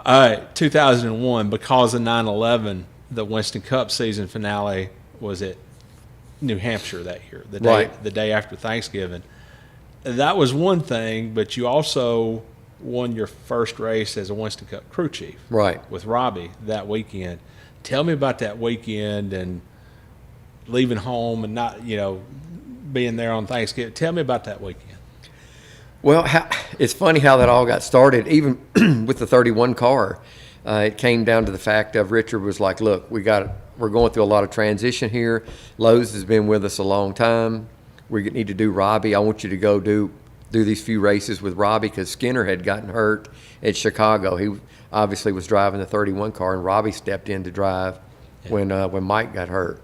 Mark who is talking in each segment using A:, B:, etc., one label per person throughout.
A: All right, 2001, because of 9/11, the Winston Cup season finale was at New Hampshire that year, the day after Thanksgiving. That was one thing, but you also won your first race as a Winston Cup crew chief,
B: right,
A: with Robby that weekend. Tell me about that weekend and leaving home and not, being there on Thanksgiving. Tell me about that weekend.
B: Well, it's funny how that all got started, even with the 31 car. It came down to the fact of Richard was like, look, we're going through a lot of transition here. Lowe's has been with us a long time. We need to do Robby. I want you to go do these few races with Robby, because Skinner had gotten hurt at Chicago. He obviously was driving the 31 car, and Robby stepped in to drive when Mike got hurt.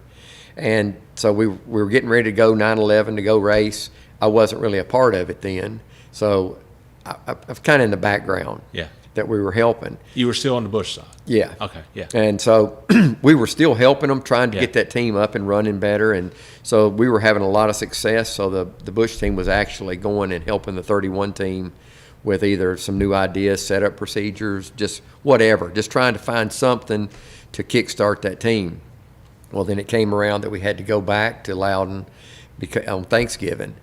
B: And so we were getting ready to go 9/11 to go race. I wasn't really a part of it then. So I was kind of in the background.
A: Yeah.
B: That we were helping.
A: You were still on the Busch side.
B: Yeah.
A: Okay. Yeah.
B: And so we were still helping them, trying to get that team up and running better. And so we were having a lot of success. So the Busch team was actually going and helping the 31 team with either some new ideas, setup procedures, just whatever, just trying to find something to kickstart that team. Well, then it came around that we had to go back to Loudon on Thanksgiving.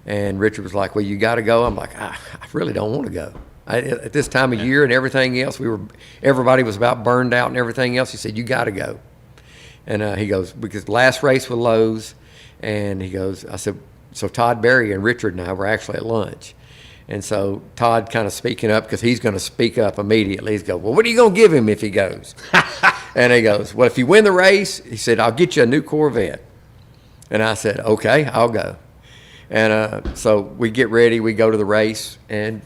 B: And Richard was like, well, you got to go. I'm like, I really don't want to go. At this time of year and everything else, everybody was about burned out and everything else. He said, you got to go. And he goes, because last race with Lowe's, and he goes, I said, so Todd Berry and Richard and I were actually at lunch. And so Todd kind of speaking up, because he's going to speak up immediately. He's going, well, what are you going to give him if he goes? And he goes, well, if you win the race, he said, I'll get you a new Corvette. And I said, okay, I'll go. And so we get ready, we go to the race, and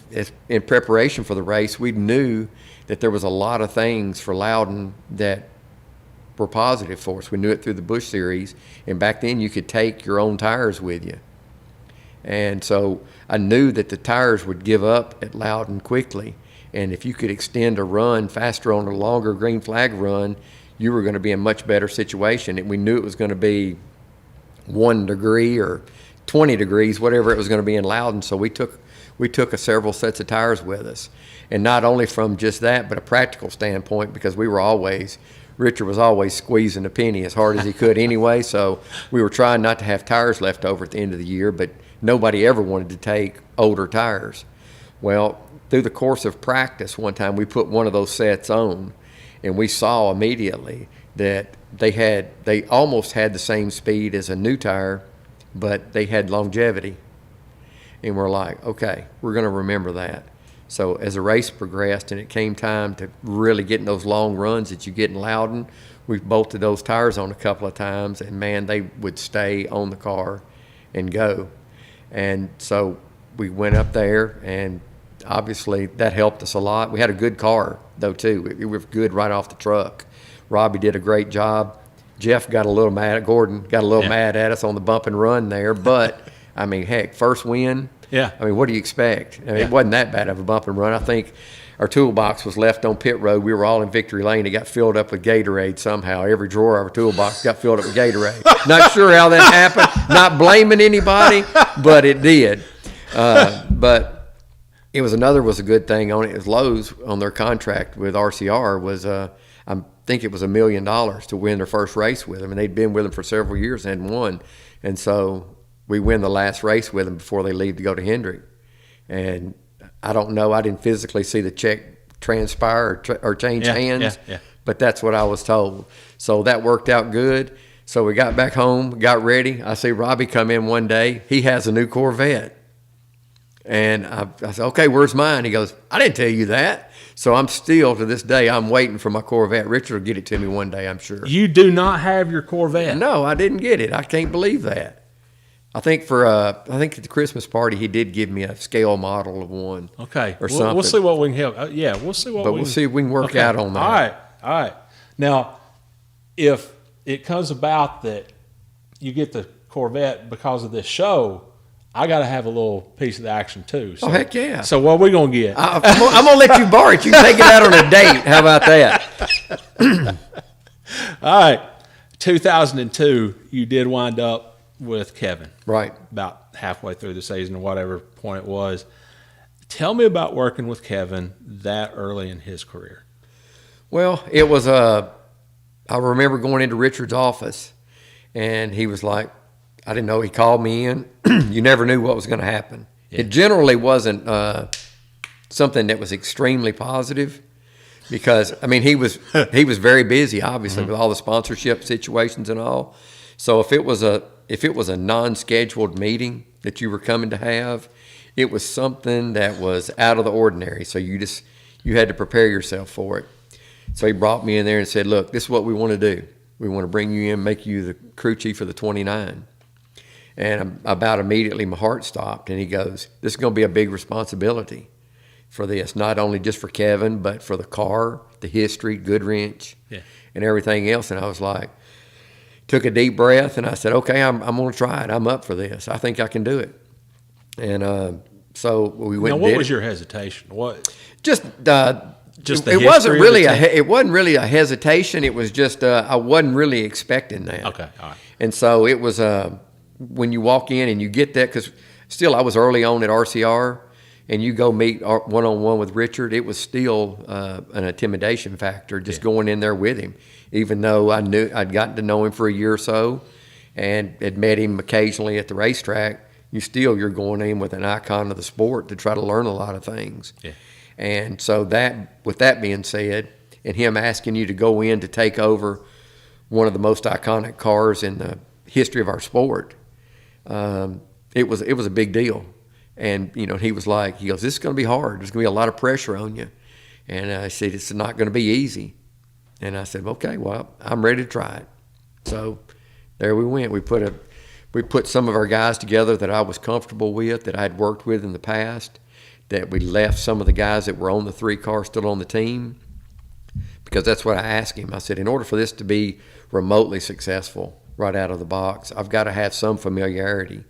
B: in preparation for the race, we knew that there was a lot of things for Loudon that were positive for us. We knew it through the Busch Series, and back then you could take your own tires with you. And so I knew that the tires would give up at Loudon quickly, and if you could extend a run faster on a longer green flag run, you were going to be in a much better situation. And we knew it was going to be 1 degree or 20 degrees, whatever it was going to be in Loudon. So we took several sets of tires with us, and not only from just that, but a practical standpoint, because Richard was always squeezing a penny as hard as he could anyway. So we were trying not to have tires left over at the end of the year, but nobody ever wanted to take older tires. Well, through the course of practice, one time we put one of those sets on, and we saw immediately that they almost had the same speed as a new tire, but they had longevity. And we're like, okay, we're going to remember that. So as the race progressed and it came time to really getting those long runs that you get in Loudon, we bolted those tires on a couple of times, and man, they would stay on the car and go. And so we went up there, and obviously that helped us a lot. We had a good car, though, too. It was good right off the truck. Robby did a great job. Jeff got a little mad. Gordon got a little mad at us on the bump and run there, but I mean, heck, first win.
A: Yeah.
B: I mean, what do you expect? I mean, it wasn't that bad of a bump and run. I think our toolbox was left on pit road. We were all in victory lane. It got filled up with Gatorade somehow. Every drawer of our toolbox got filled up with Gatorade. Not sure how that happened. Not blaming anybody, but it did. But it was a good thing on it. It was Lowe's on their contract with RCR was I think it was $1 million to win their first race with them, and they'd been with them for several years and hadn't won. And so we win the last race with them before they leave to go to Hendrick. And I don't know, I didn't physically see the check transpire or change hands, but that's what I was told. So that worked out good. So we got back home, got ready. I see Robby come in one day. He has a new Corvette. And I said, okay, where's mine? He goes, I didn't tell you that. So I'm still, to this day, I'm waiting for my Corvette. Richard will get it to me one day, I'm sure.
A: You do not have your Corvette?
B: No, I didn't get it. I can't believe that. I think at the Christmas party, he did give me a scale model of one.
A: Okay.
B: Or something.
A: We'll see what we can help. We'll see what
B: we'll see if we can work out on that.
A: All right. Now, if it comes about that you get the Corvette because of this show, I got to have a little piece of the action too. So,
B: heck yeah.
A: So what are we going to get?
B: I'm going to let you borrow it. You can take it out on a date. How about that?
A: All right. 2002, you did wind up with Kevin.
B: Right.
A: About halfway through the season or whatever point it was. Tell me about working with Kevin that early in his career.
B: Well, it was I remember going into Richard's office, and he was like, I didn't know. He called me in. You never knew what was going to happen. Yeah. It generally wasn't something that was extremely positive, because I mean he was very busy, obviously, with all the sponsorship situations and all. So if it was a non-scheduled meeting that you were coming to have, it was something that was out of the ordinary. So you had to prepare yourself for it. So he brought me in there and said, look, this is what we want to do. We want to bring you in, make you the crew chief of the 29. And about immediately my heart stopped, and he goes, this is going to be a big responsibility for this, not only just for Kevin, but for the car, the history, Goodwrench, and everything else. And I was like, took a deep breath, and I said, okay, I'm going to try it. I'm up for this. I think I can do it. And so we went.
A: Now, what was your hesitation? What?
B: Just
A: it
B: wasn't really it wasn't really a hesitation. It was just I wasn't really expecting that.
A: Okay, all right.
B: And so it was when you walk in and you get that, because still I was early on at RCR, and you go meet one-on-one with Richard, it was still an intimidation factor just going in there with him, even though I'd gotten to know him for a year or so and had met him occasionally at the racetrack. You're going in with an icon of the sport to try to learn a lot of things. Yeah. And so with that being said, and him asking you to go in to take over one of the most iconic cars in the history of our sport, it was a big deal. And, he was like, he goes, this is going to be hard. There's going to be a lot of pressure on you. And I said, it's not going to be easy. And I said, okay, well, I'm ready to try it. So there we went. We put some of our guys together that I was comfortable with, that I'd worked with in the past, that we left some of the guys that were on the 3 car still on the team, because that's what I asked him. I said, in order for this to be remotely successful right out of the box, I've got to have some familiarity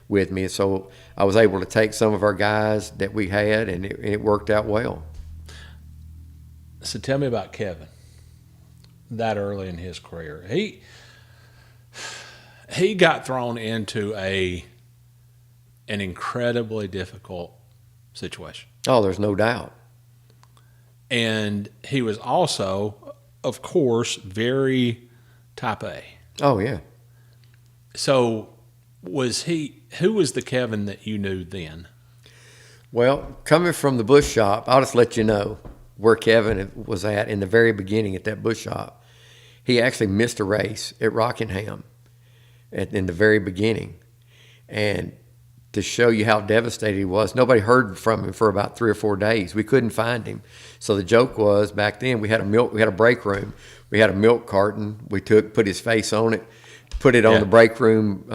B: with me. So I was able to take some of our guys that we had, and it worked out well.
A: So tell me about Kevin that early in his career. He got thrown into an incredibly difficult situation.
B: Oh, there's no doubt.
A: And he was also, of course, very type A.
B: Oh, yeah.
A: So who was the Kevin that you knew then?
B: Well, coming from the bush shop, I'll just let you know where Kevin was at in the very beginning at that bush shop. He actually missed a race at Rockingham in the very beginning. And to show you how devastated he was, nobody heard from him for about 3 or 4 days. We couldn't find him. So the joke was, back then we had a break room. We had a milk carton. We put his face on it, put it on the break room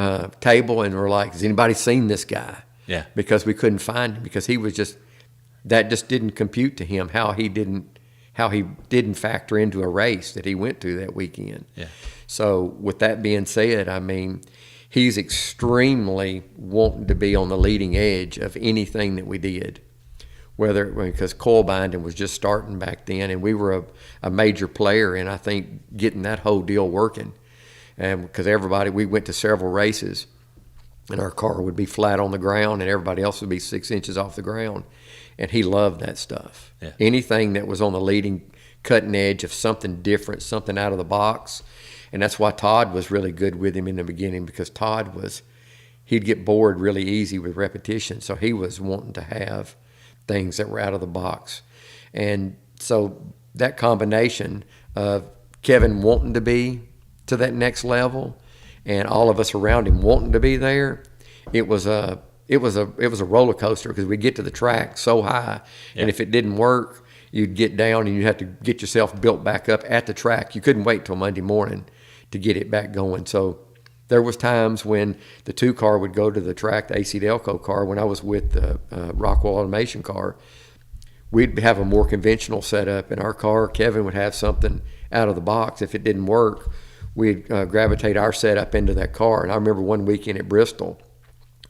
B: table, and we're like, has anybody seen this guy?
A: Yeah.
B: Because we couldn't find him, because he was that just didn't compute to him how he didn't factor into a race that he went to that weekend. Yeah. So with that being said, I mean, he's extremely wanting to be on the leading edge of anything that we did, because coil binding was just starting back then, and we were a major player in, I think, getting that whole deal working. And because we went to several races, and our car would be flat on the ground, and everybody else would be 6 inches off the ground. And he loved that stuff. Yeah. Anything that was on the leading, cutting edge of something different, something out of the box. And that's why Todd was really good with him in the beginning, because he'd get bored really easy with repetition. So he was wanting to have things that were out of the box. And so that combination of Kevin wanting to be to that next level and all of us around him wanting to be there, it was a roller coaster, because we'd get to the track so high, and if it didn't work, you'd get down and you'd have to get yourself built back up at the track. You couldn't wait till Monday morning to get it back going. So there was times when the 2 car would go to the track, the AC Delco car, when I was with the Rockwell Automation car. We'd have a more conventional setup in our car. Kevin would have something out of the box. If it didn't work, we'd gravitate our setup into that car. And I remember one weekend at Bristol,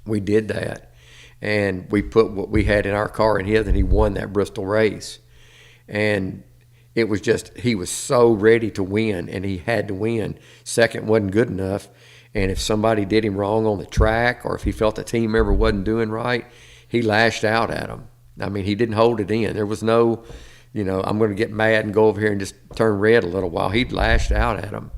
B: we did that, and we put what we had in our car in his, and he won that Bristol race. And it was just, he was so ready to win, and he had to win. Second wasn't good enough, and if somebody did him wrong on the track, or if he felt a team member wasn't doing right, he lashed out at them. I mean, he didn't hold it in. There was no I'm going to get mad and go over here and just turn red a little while. He lashed out at him,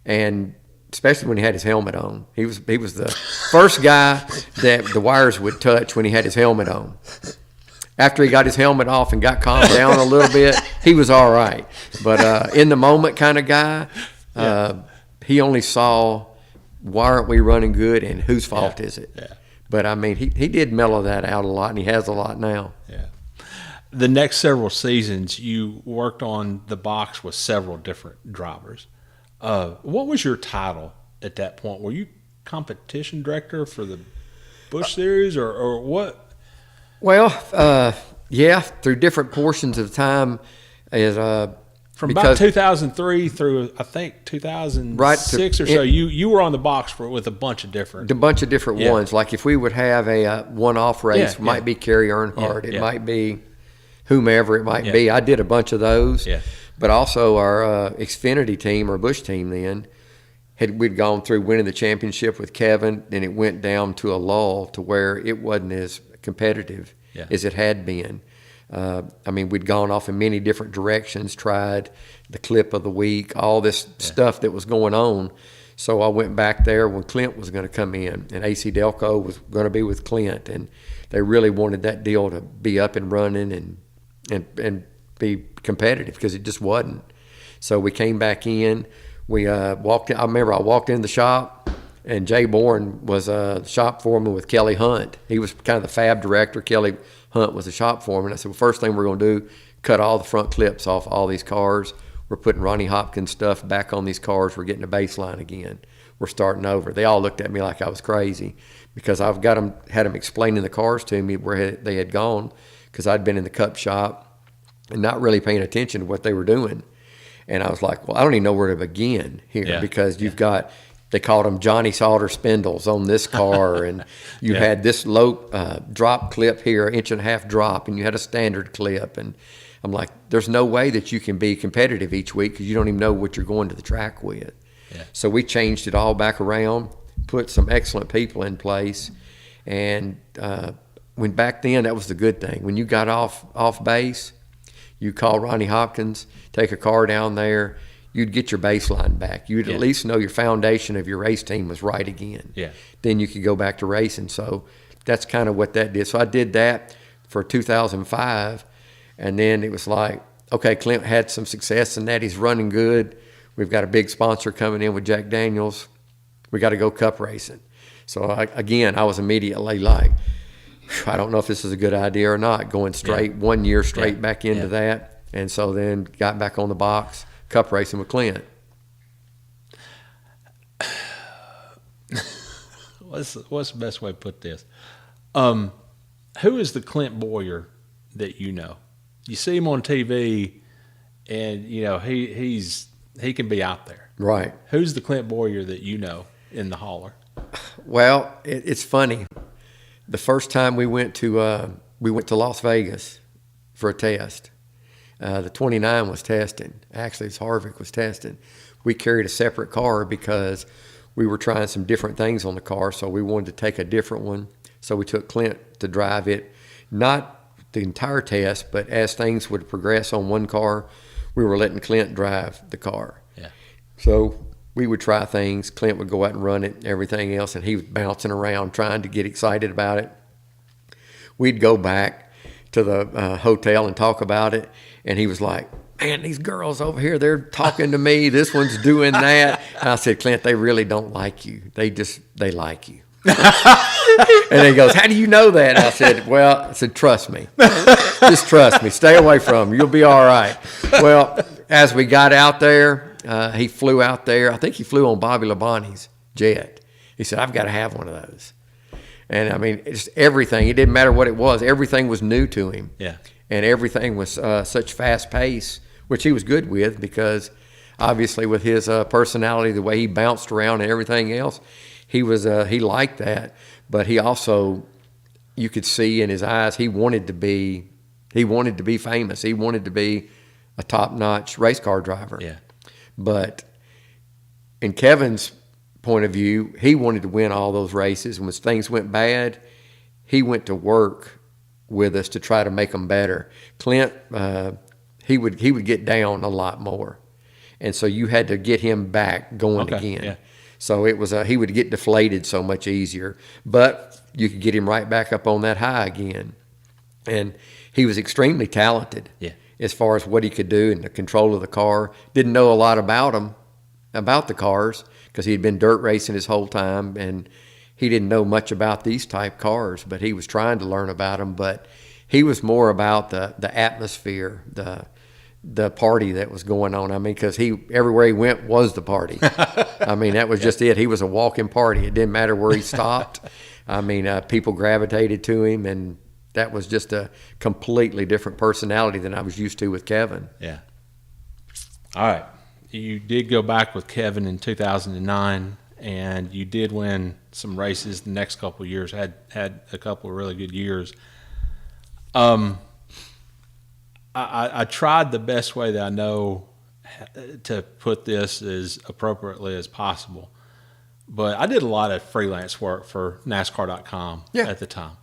B: and especially when he had his helmet on. He was the first guy that the wires would touch when he had his helmet on. After he got his helmet off and got calmed down a little bit, he was all right. But in the moment kind of guy, he only saw, why aren't we running good and whose fault is it?
A: Yeah.
B: But, I mean, he did mellow that out a lot, and he has a lot now.
A: Yeah. The next several seasons, you worked on the box with several different drivers. What was your title at that point? Were you competition director for the Busch Series or what?
B: Well, through different portions of time.
A: From about 2003 through, I think, 2006 or so, you were on the box with a bunch of different
B: ones. Like if we would have a one-off race, it might be Kerry Earnhardt, it might be whomever it might be. I did a bunch of those. Yeah. But also our Xfinity team, or Busch team then, we'd gone through winning the championship with Kevin, and it went down to a lull to where it wasn't as competitive as it had been. I mean, we'd gone off in many different directions, tried the clip of the week, all this stuff that was going on. So I went back there when Clint was going to come in, and AC Delco was going to be with Clint, and they really wanted that deal to be up and running and be competitive, because it just wasn't. So we came back in. We walked in. I remember I walked in the shop, and Jay Bourne was a shop foreman with Kelly Hunt. He was kind of the fab director. Kelly Hunt was the shop foreman. I said, well, first thing we're going to do, cut all the front clips off all these cars. We're putting Ronnie Hopkins stuff back on these cars. We're getting a baseline again. We're starting over. They all looked at me like I was crazy, because I've got them, had them explaining the cars to me where they had gone, because I'd been in the Cup shop and not really paying attention to what they were doing. And I was like, well, I don't even know where to begin here, because you've got, they called them Johnny Sauter spindles on this car, and you had this low drop clip here, 1.5 inch drop, and you had a standard clip. And I'm like, there's no way that you can be competitive each week, because you don't even know what you're going to the track with. Yeah. So we changed it all back around, put some excellent people in place. And when back then, that was the good thing. When you got off base, you call Ronnie Hopkins, take a car down there, you'd get your baseline back. You'd at least know your foundation of your race team was right again. Yeah. Then you could go back to racing. So that's kind of what that did. So I did that for 2005, and then it was like, okay, Clint had some success in that. He's running good. We've got a big sponsor coming in with Jack Daniels. We got to go Cup racing. So I was immediately like, I don't know if this is a good idea or not, going straight 1 year straight back into that. And so then got back on the box, Cup racing with Clint.
A: What's the best way to put this? Who is the Clint Boyer that you know? You see him on TV, and he can be out there. Right. Who's the Clint Boyer that you know in the hauler?
B: Well, it's funny. The first time we went to Las Vegas for a test. The 29 was testing. Actually, it's Harvick was testing. We carried a separate car because we were trying some different things on the car, so we wanted to take a different one. So we took Clint to drive it, not the entire test, but as things would progress on one car, we were letting Clint drive the car. Yeah. So we would try things. Clint would go out and run it and everything else, and he was bouncing around trying to get excited about it. We'd go back to the hotel and talk about it, and he was like, man, these girls over here, they're talking to me. This one's doing that. And I said, Clint, they really don't like you. They like you. And he goes, how do you know that? And I said, trust me. Just trust me. Stay away from them. You'll be all right. Well, as we got out there, he flew out there. I think he flew on Bobby Labonte's jet. He said, I've got to have one of those. And, I mean, it's everything. It didn't matter what it was. Everything was new to him. Yeah. And everything was such fast pace, which he was good with, because obviously with his personality, the way he bounced around and everything else, he liked that. But he also, you could see in his eyes, he wanted to be famous. He wanted to be a top-notch race car driver. Yeah. But in Kevin's point of view, he wanted to win all those races. And when things went bad, he went to work with us to try to make them better. Clint he would get down a lot more. And so you had to get him back going again. Yeah. So it was he would get deflated so much easier, but you could get him right back up on that high again. And he was extremely talented as far as what he could do and the control of the car. Didn't know a lot about the cars because he had been dirt racing his whole time, and he didn't know much about these type cars, but he was trying to learn about them. But he was more about the atmosphere, the party that was going on. I mean, because everywhere he went was the party. I mean, that was just it. He was a walking party. It didn't matter where he stopped. I mean, people gravitated to him, and that was just a completely different personality than I was used to with Kevin.
A: Yeah. All right. You did go back with Kevin in 2009, and you did win some races the next couple of years, had a couple of really good years. I tried the best way that I know to put this as appropriately as possible. But I did a lot of freelance work for NASCAR.com at the time.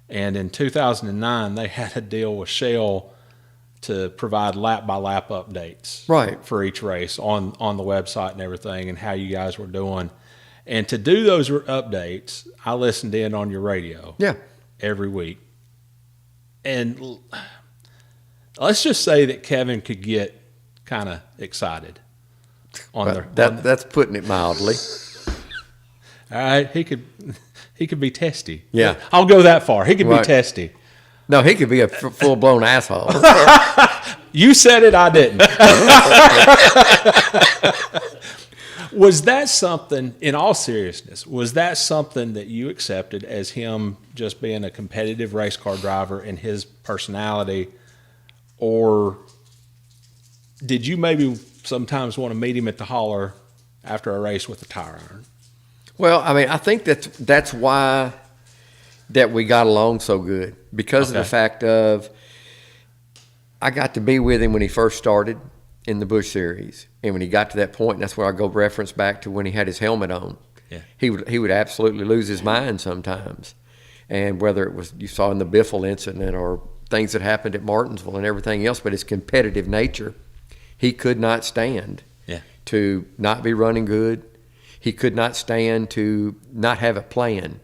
A: And in 2009, they had a deal with Shell to provide lap-by-lap updates for each race on the website and everything, and how you guys were doing. And to do those updates, I listened in on your radio every week. And let's just say that Kevin could get kind of excited
B: that's putting it mildly.
A: All right, he could be testy.
B: Yeah,
A: I'll go that far. He could be testy.
B: No, he could be a full-blown asshole.
A: You said it, I didn't. Was that something, in all seriousness, was that something that you accepted as him just being a competitive race car driver and his personality? Or did you maybe sometimes want to meet him at the hauler after a race with a tire iron?
B: Well, I mean, I think that's why that we got along so good, because of the fact of I got to be with him when he first started in the Busch Series, and when he got to that point, and that's where I go reference back to when he had his helmet on. Yeah. He would absolutely lose his mind sometimes, and whether it was you saw in the Biffle incident or things that happened at Martinsville and everything else, but his competitive nature, he could not stand to not be running good. He could not stand to not have a plan.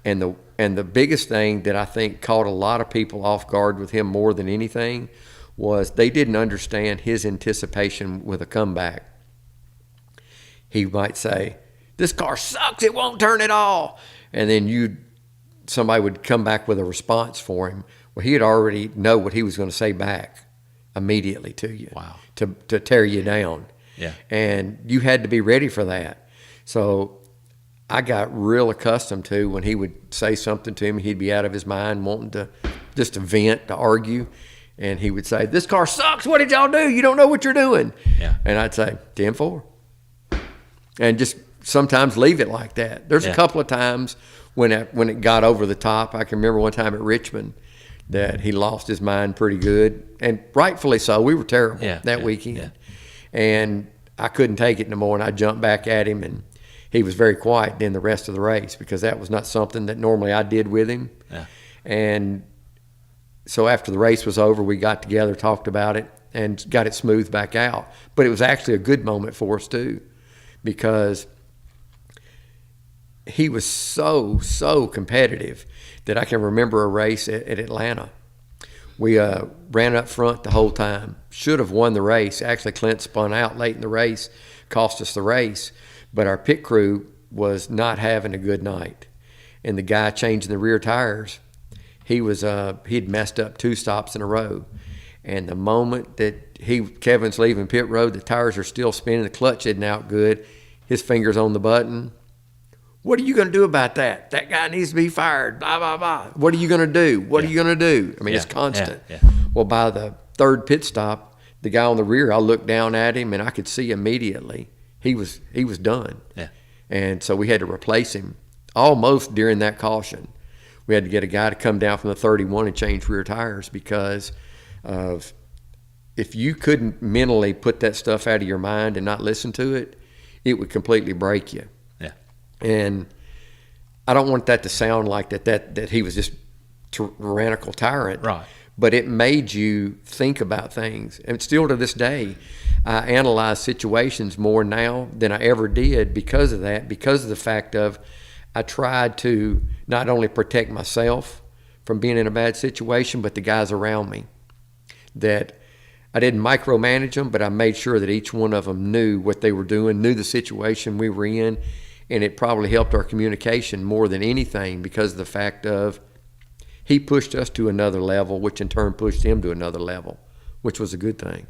B: And the biggest thing that I think caught a lot of people off guard with him more than anything was they didn't understand his anticipation with a comeback. He might say, "This car sucks, it won't turn at all." And then somebody would come back with a response for him. Well, he'd already know what he was going to say back immediately to you.
A: Wow.
B: To tear you down.
A: Yeah.
B: And you had to be ready for that. So I got real accustomed to when he would say something to him, he'd be out of his mind wanting to just to vent, to argue. And he would say, "This car sucks. What did y'all do? You don't know what you're doing."
A: Yeah.
B: And I'd say, 10-4. And just sometimes leave it like that. There's a couple of times when it got over the top. I can remember one time at Richmond that he lost his mind pretty good. And rightfully so. We were terrible that weekend. Yeah. And I couldn't take it no more. And I jumped back at him, and he was very quiet then the rest of the race, because that was not something that normally I did with him.
A: Yeah.
B: And so after the race was over, we got together, talked about it, and got it smoothed back out. But it was actually a good moment for us too, because he was so competitive that I can remember a race at Atlanta. We ran up front the whole time. Should have won the race. Actually, Clint spun out late in the race, cost us the race. But our pit crew was not having a good night. And the guy changing the rear tires, he'd messed up 2 stops in a row. And the moment that Kevin's leaving pit road, the tires are still spinning, the clutch isn't out good, his finger's on the button. "What are you going to do about that? That guy needs to be fired, blah, blah, blah. What are you going to do? What are you going to do?" I mean, it's constant. Yeah. Well, by the 3rd pit stop, the guy on the rear, I looked down at him, and I could see immediately he was done.
A: Yeah.
B: And so we had to replace him almost during that caution. We had to get a guy to come down from the 31 and change rear tires, because of if you couldn't mentally put that stuff out of your mind and not listen to it, it would completely break you.
A: Yeah.
B: And I don't want that to sound like that he was just tyrannical tyrant.
A: Right.
B: but it made you think about things. And still to this day, I analyze situations more now than I ever did because of that, because of the fact of I tried to not only protect myself from being in a bad situation, but the guys around me. That I didn't micromanage them, but I made sure that each one of them knew what they were doing, knew the situation we were in, and it probably helped our communication more than anything because of the fact of he pushed us to another level, which in turn pushed him to another level, which was a good thing.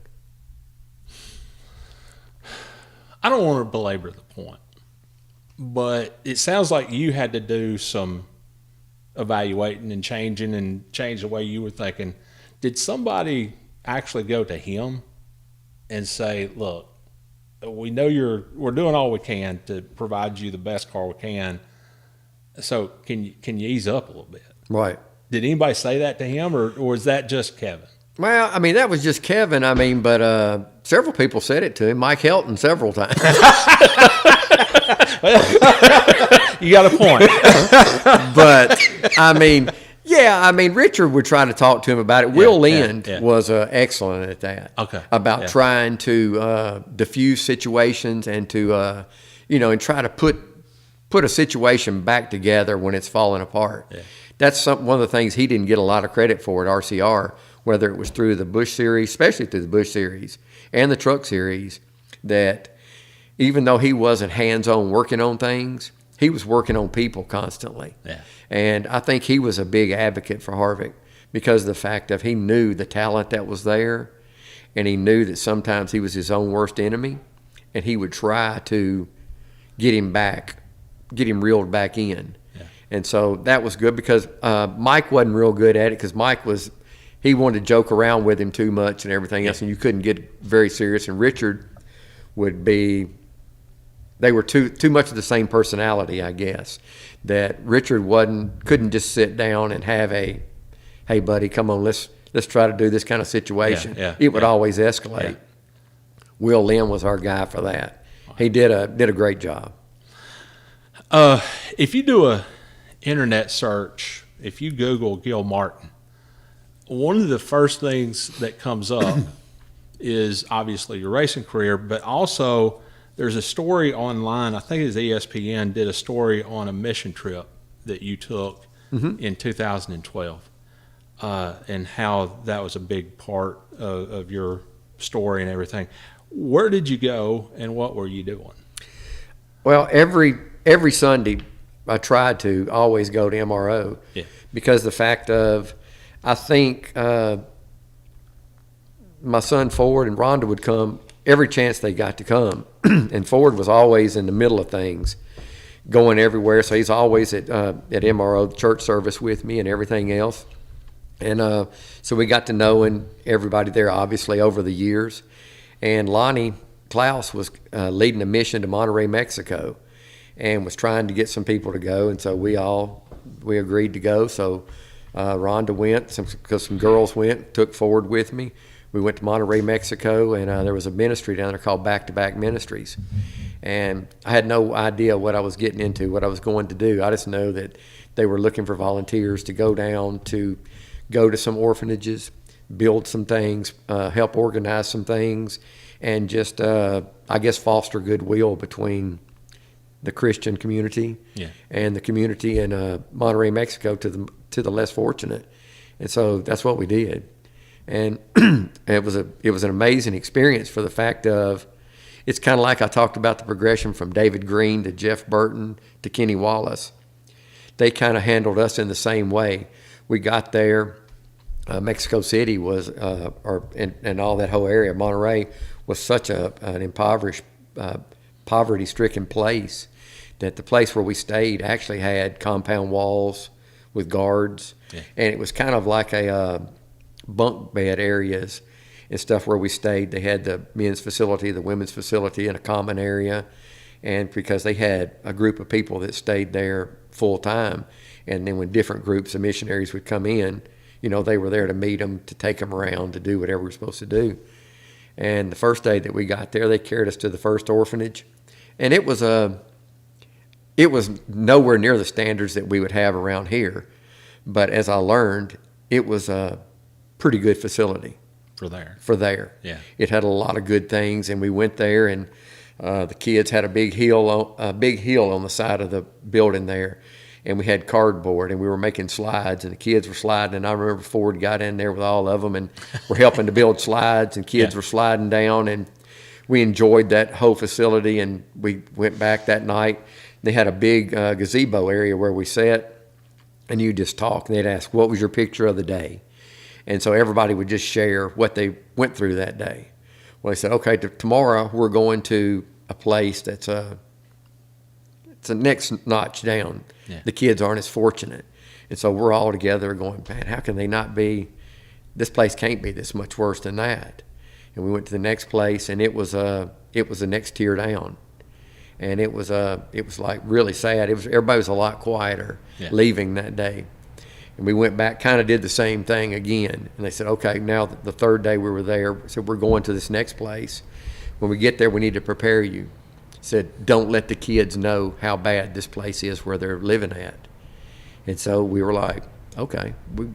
A: I don't want to belabor the point, but it sounds like you had to do some evaluating and changing and change the way you were thinking. Did somebody actually go to him and say, look, we know we're doing all we can to provide you the best car we can, so can you ease up a little bit?
B: Right.
A: Did anybody say that to him, or was that just Kevin?
B: Well, I mean, that was just Kevin. I mean, but several people said it to him. Mike Helton several times.
A: You got a point.
B: But, I mean, yeah, I mean, Richard would try to talk to him about it. Will Lind was excellent at that.
A: Okay.
B: About trying to diffuse situations and to, and try to put a situation back together when it's falling apart. Yeah. That's one of the things he didn't get a lot of credit for at RCR, whether it was through the Busch Series, especially through the Busch Series and the Truck Series, that even though he wasn't hands-on working on things, he was working on people constantly. Yeah. And I think he was a big advocate for Harvick because of the fact that he knew the talent that was there, and he knew that sometimes he was his own worst enemy, and he would try to get him reeled back in. And so that was good because Mike wasn't real good at it because he wanted to joke around with him too much and everything else, and you couldn't get very serious. And Richard they were too much of the same personality, I guess, that Richard couldn't just sit down and have hey buddy, come on, let's try to do this kind of situation. It would always escalate. Will Lind was our guy for that. He did a great job.
A: If you do a internet search, if you Google Gil Martin, one of the first things that comes up is obviously your racing career, but also there's a story online, I think it was ESPN, did a story on a mission trip that you took in 2012, and how that was a big part of your story and everything. Where did you go and what were you doing?
B: Well, every Sunday, I tried to always go to MRO because the fact of, I think my son Ford and Rhonda would come every chance they got to come. And Ford was always in the middle of things, going everywhere. So he's always at MRO church service with me and everything else. And so we got to knowing everybody there, obviously, over the years. And Lonnie Klaus was leading a mission to Monterrey, Mexico, and was trying to get some people to go, and so we agreed to go. So Rhonda went, because some girls went, took Ford with me. We went to Monterrey, Mexico, and there was a ministry down there called Back to Back Ministries. And I had no idea what I was getting into, what I was going to do. I just know that they were looking for volunteers to go to some orphanages, build some things, help organize some things, and just, I guess, foster goodwill between the Christian community and the community in Monterrey, Mexico, to the less fortunate. And so that's what we did. And it was an amazing experience for the fact of, it's kind of like I talked about the progression from David Green to Jeff Burton to Kenny Wallace. They kind of handled us in the same way. We got there, Mexico City was, and all that whole area, Monterrey, was such an impoverished, poverty-stricken place that the place where we stayed actually had compound walls with guards, and it was kind of like a bunk bed areas and stuff where we stayed. They had the men's facility, the women's facility in a common area, and because they had a group of people that stayed there full time, and then when different groups of missionaries would come in, they were there to meet them, to take them around, to do whatever we were supposed to do. And the first day that we got there, they carried us to the first orphanage, and it was nowhere near the standards that we would have around here. But as I learned, it was pretty good facility
A: for there.
B: Yeah. It had a lot of good things, and we went there, and the kids had a big hill on the side of the building there, and we had cardboard, and we were making slides, and the kids were sliding, and I remember Ford got in there with all of them, and we're helping to build slides, and kids were sliding down, and we enjoyed that whole facility, and we went back that night. They had a big gazebo area where we sat, and you just talk, and they'd ask, what was your picture of the day? And so everybody would just share what they went through that day. Well, they said, okay, tomorrow we're going to a place that's it's a next notch down. Yeah. The kids aren't as fortunate. And so we're all together going, man, how can they not be, this place can't be this much worse than that. And we went to the next place, and it was the next tier down. And it was like really sad. Everybody was a lot quieter leaving that day. And we went back, kind of did the same thing again. And they said, okay, now the third day we were there, said, we're going to this next place. When we get there, we need to prepare you. Said, don't let the kids know how bad this place is where they're living at. And so we were like, okay,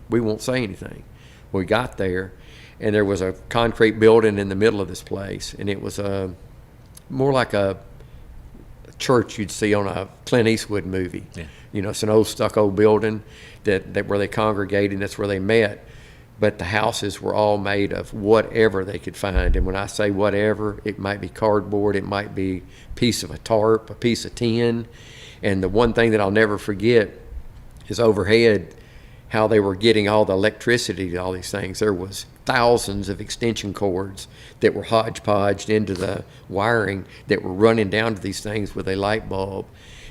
B: we won't say anything. We got there, and there was a concrete building in the middle of this place, and it was more like a church you'd see on a Clint Eastwood movie. Yeah. You know, it's an old stucco building that where they congregated, and that's where they met. But the houses were all made of whatever they could find. And when I say whatever, it might be cardboard, it might be a piece of a tarp, a piece of tin. And the one thing that I'll never forget is overhead, how they were getting all the electricity to all these things. There was thousands of extension cords that were hodgepodged into the wiring that were running down to these things with a light bulb.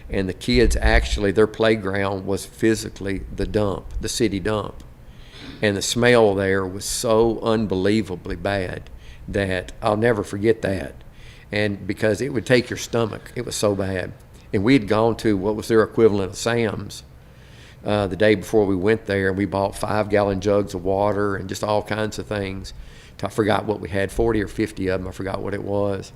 B: And the kids actually, their playground was physically the dump, the city dump. And the smell there was so unbelievably bad that I'll never forget that. And because it would take your stomach, it was so bad. And we had gone to what was their equivalent of Sam's the day before we went there, and we bought 5-gallon jugs of water and just all kinds of things. I forgot what we had, 40 or 50 of them, I forgot what it was.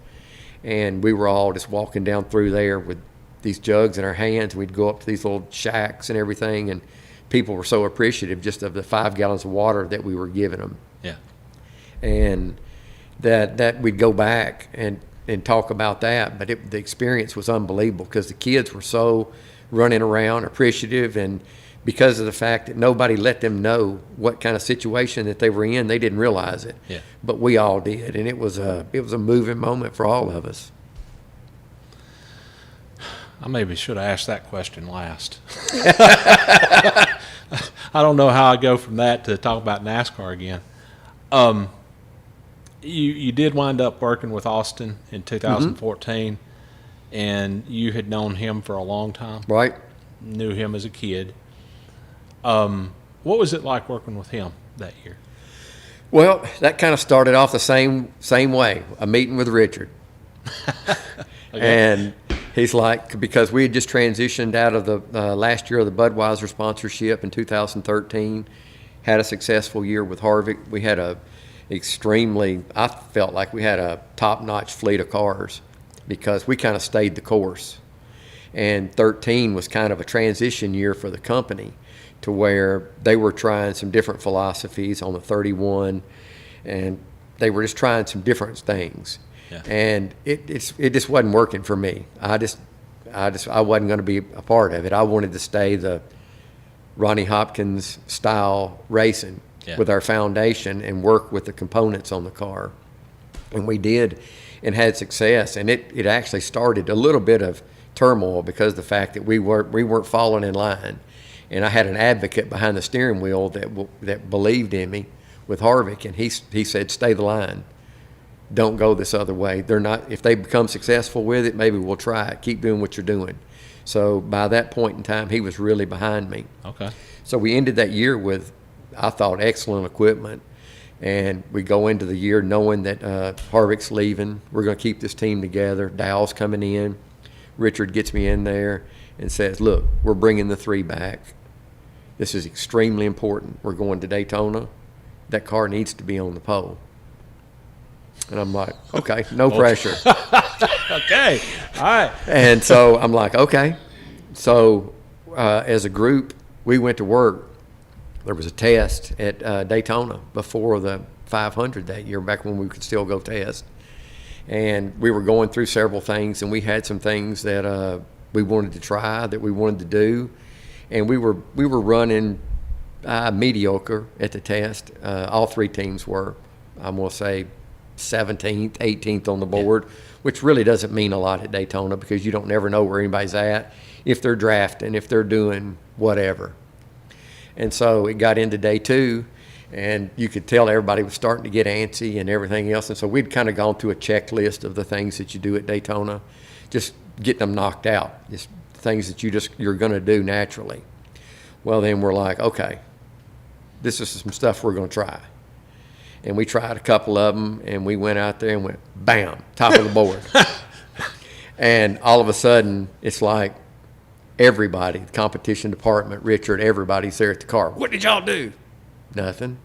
B: And we were all just walking down through there with these jugs in our hands, and we'd go up to these little shacks and everything, and people were so appreciative just of the 5 gallons of water that we were giving them. Yeah. And that we'd go back and talk about that, but the experience was unbelievable because the kids were so running around, appreciative, and because of the fact that nobody let them know what kind of situation that they were in, they didn't realize it. Yeah. But we all did, and it was a moving moment for all of us.
A: I maybe should have asked that question last. I don't know how I go from that to talk about NASCAR again. You did wind up working with Austin in 2014, and you had known him for a long time.
B: Right.
A: Knew him as a kid. What was it like working with him that year?
B: Well, that kind of started off the same way, a meeting with Richard. Okay. And he's like, because we had just transitioned out of the last year of the Budweiser sponsorship in 2013, had a successful year with Harvick. We had I felt like we had a top-notch fleet of cars because we kind of stayed the course. And 13 was kind of a transition year for the company to where they were trying some different philosophies on the 31, and they were just trying some different things. Yeah. And it just wasn't working for me. I wasn't going to be a part of it. I wanted to stay the Ronnie Hopkins style racing with our foundation and work with the components on the car. And we did and had success. And it actually started a little bit of turmoil because of the fact that we weren't falling in line. And I had an advocate behind the steering wheel that believed in me with Harvick, and he said, stay the line. Don't go this other way. They're not. If they become successful with it, maybe we'll try it. Keep doing what you're doing. So by that point in time, he was really behind me. Okay. So we ended that year with, I thought, excellent equipment, and we go into the year knowing that Harvick's leaving. We're going to keep this team together. Dowell's coming in. Richard gets me in there and says, "Look, we're bringing the 3 back. This is extremely important. We're going to Daytona. That car needs to be on the pole." And I'm like, okay, no pressure.
A: Okay, all right.
B: And so I'm like, okay. So as a group, we went to work. there was a test at Daytona before the 500 that year, back when we could still go test. And we were going through several things, and we had some things that we wanted to try, that we wanted to do. And we were running mediocre at the test. All three teams were, I'm going to say, 17th, 18th on the board, which really doesn't mean a lot at Daytona because you don't never know where anybody's at, if they're drafting, if they're doing whatever. And so it got into day two, and you could tell everybody was starting to get antsy and everything else. And so we'd kind of gone through a checklist of the things that you do at Daytona, just getting them knocked out, just things that you're going to do naturally. Well, then we're like, okay, this is some stuff we're going to try. And we tried a couple of them, and we went out there and went, bam, top of the board. And all of a sudden, it's like everybody, the competition department, Richard, everybody's there at the car. What did y'all do? Nothing.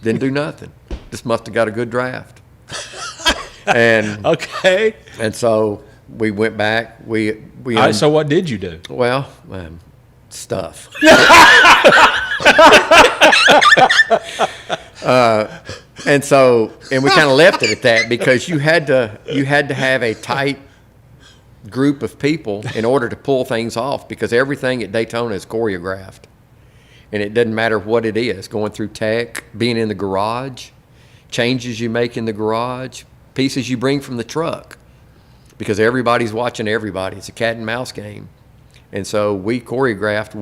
B: Didn't do nothing. Just must have got a good draft. And
A: okay.
B: And so we went back.
A: So what did you do?
B: Well, stuff. And we kind of left it at that because you had to have a tight group of people in order to pull things off, because everything at Daytona is choreographed, and it doesn't matter what it is, going through tech, being in the garage, changes you make in the garage, pieces you bring from the truck, because everybody's watching everybody. It's a cat and mouse game. And so we choreographed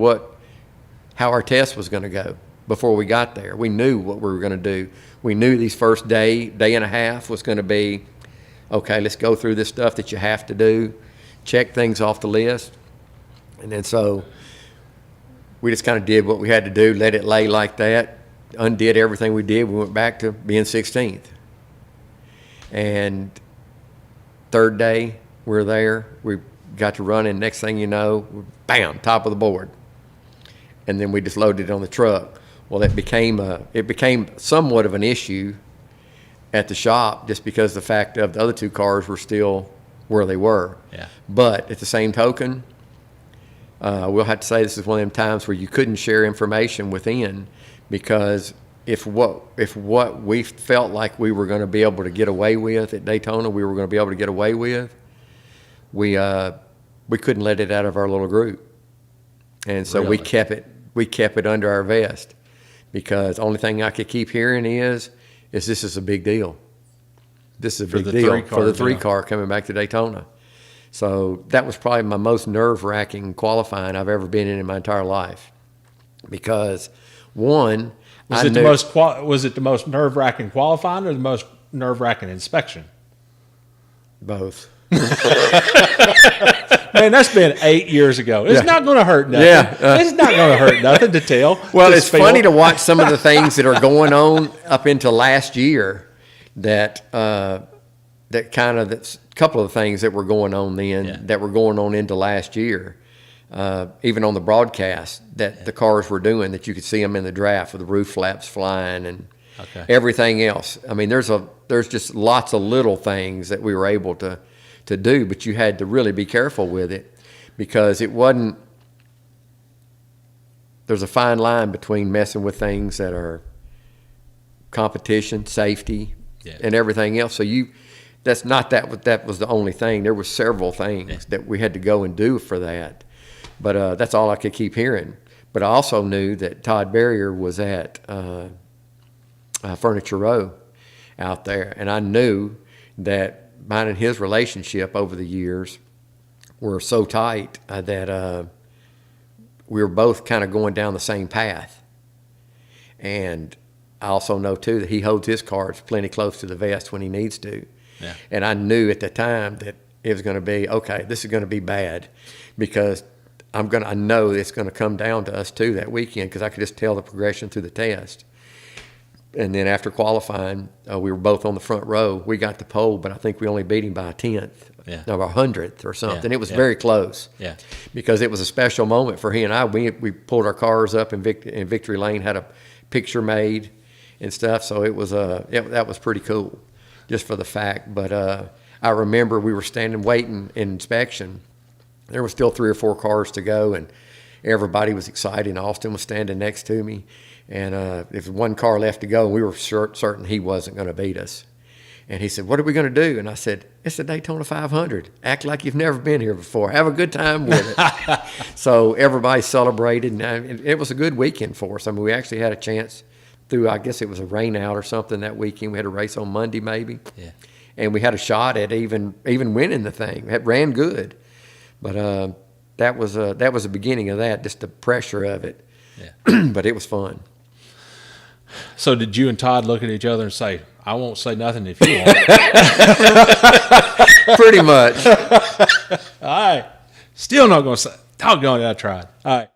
B: how our test was going to go before we got there. We knew what we were going to do. We knew these first day and a half was going to be, okay, let's go through this stuff that you have to do, check things off the list. And then so we just kind of did what we had to do, let it lay like that, undid everything we did. We went back to being 16th. And third day, we're there. We got to run, and next thing you know, bam, top of the board. And then we just loaded it on the truck. Well, it became somewhat of an issue at the shop, just because the fact of the other two cars were still where they were.
A: Yeah. But
B: at the same token, we'll have to say this is one of them times where you couldn't share information within, because if what we felt like we were going to be able to get away with at Daytona, we were going to be able to get away with, we couldn't let it out of our little group. And so
A: Really?
B: we kept it under our vest, because the only thing I could keep hearing is this is a big deal. This is a big deal for the three car coming back to Daytona. So that was probably my most nerve-wracking qualifying I've ever been in my entire life, because one,
A: was it the most nerve-wracking qualifying or the most nerve-wracking inspection?
B: Both.
A: Man, that's been 8 years ago. It's not going to hurt nothing.
B: Yeah,
A: it's not going to hurt nothing to tell.
B: Well, it's funny to watch some of the things that are going on up into last year. That's a couple of the things that were going on then that were going on into last year. Even on the broadcast that the cars were doing, that you could see them in the draft with the roof flaps flying and everything else. I mean, there's just lots of little things that we were able to do, but you had to really be careful with it, because there's a fine line between messing with things that are competition, safety, and everything else. So that was the only thing. There were several things that we had to go and do for that. But that's all I could keep hearing. But I also knew that Todd Berrier was at Furniture Row out there, and I knew that mine and his relationship over the years were so tight that we were both kind of going down the same path. And I also know, too, that he holds his cards plenty close to the vest when he needs to. Yeah. And I knew at the time that it was going to be, okay, this is going to be bad, because I know it's going to come down to us, too, that weekend, because I could just tell the progression through the test. And then after qualifying, we were both on the front row. We got the pole, but I think we only beat him by a 10th, or a 100th or something. It was very close, because it was a special moment for he and I. We pulled our cars up in Victory Lane, had a picture made and stuff. So it was that was pretty cool, just for the fact. But I remember we were standing waiting in inspection. There were still 3 or 4 cars to go, and everybody was excited. And Austin was standing next to me. And if one car left to go, we were certain he wasn't going to beat us. And he said, "What are we going to do?" And I said, "It's the Daytona 500. Act like you've never been here before. Have a good time with it." So everybody celebrated, and it was a good weekend for us. I mean, we actually had a chance through, I guess it was a rain out or something that weekend. We had a race on Monday maybe.
C: Yeah.
B: And we had a shot at even winning the thing. It ran good. But that was the beginning of that, just the pressure of it.
C: Yeah.
B: But it was fun.
A: So did you and Todd look at each other and say, "I won't say nothing if you won't"?
B: Pretty much.
A: All right. Still not going to say, doggone it, I tried. All right.